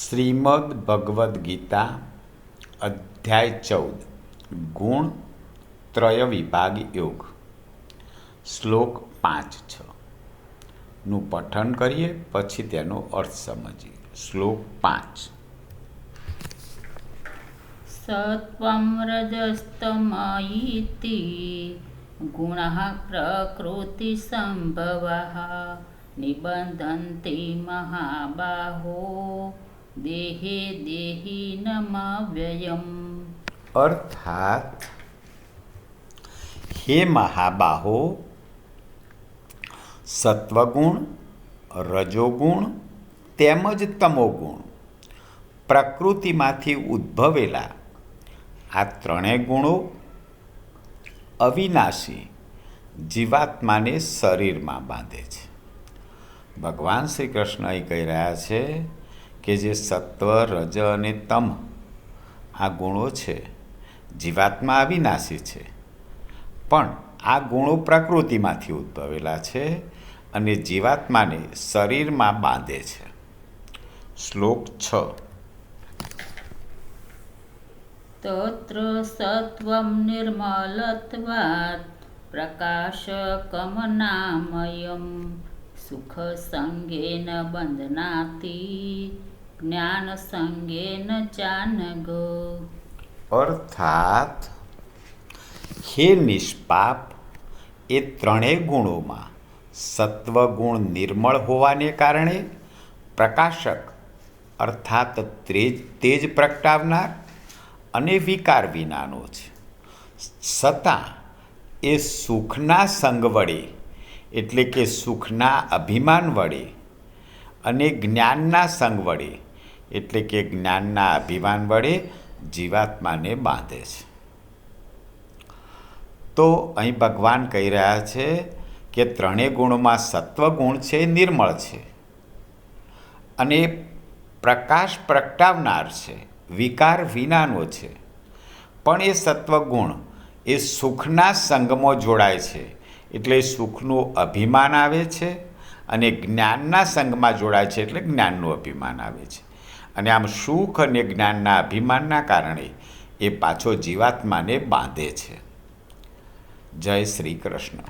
શ્રીમદ ભગવદ્ ગીતા અધ્યાય 14 ગુણ ત્રય વિભાગ યોગ શ્લોક 5-6 નું પઠન કરીએ, પછી તેનો અર્થ સમજીએ. શ્લોક 5. સત્વં રજસ્તમ ઇતિ ગુણઃ પ્રકૃતિ સંભવઃ નિબંધન્તિ મહાબાહો દેહે દેહિનમવ્યયમ. અર્થાત, હે મહાબાહો, સત્વગુણ, રજોગુણ તેમજ તમોગુણ પ્રકૃતિમાંથી ઉદ્ભવેલા આ ત્રણેય ગુણો અવિનાશી જીવાત્માને શરીરમાં બાંધે છે. ભગવાન શ્રી કૃષ્ણ અહીં કહી રહ્યા છે કે જે સત્વ, રજ અને તમ આ ગુણો છે, જીવાત્મા અવિનાશી છે, પણ આ ગુણો પ્રકૃતિમાંથી ઉદ્ભવેલા છે અને જીવાત્માને શરીરમાં બાંધે છે. શ્લોક 6. તત્ર સત્વં નિર્મલત્વાत् પ્રકાશકમનામયં સુખ સંગેન બંધનાતિ જ્ઞાન સંગેન ચાનગ. અર્થાત, હે નિષ્પાપ, એ ત્રણેય ગુણોમાં સત્વગુણ નિર્મળ હોવાને કારણે પ્રકાશક અર્થાત તેજ પ્રગટાવનાર અને વિકાર વિનાનો છે, છતાં એ સુખના સંગ વડે એટલે કે સુખના અભિમાન વડે અને જ્ઞાનના સંગ વડે એટલે કે જ્ઞાનના અભિમાન વડે જીવાત્માને બાંધે છે. તો અહીં ભગવાન કહી રહ્યા છે કે ત્રણેય ગુણોમાં સત્વગુણ છે, નિર્મળ છે અને પ્રકાશ પ્રગટાવનાર છે, વિકાર વિનાનો છે, પણ એ સત્વગુણ એ સુખના સંગમાં જોડાય છે એટલે સુખનું અભિમાન આવે છે, અને જ્ઞાનના સંગમાં જોડાય છે એટલે જ્ઞાનનું અભિમાન આવે છે, અને આમ સુખ અને જ્ઞાનના અભિમાનના કારણે એ પાછો જીવાત્માને બાંધે છે. જય શ્રી કૃષ્ણ.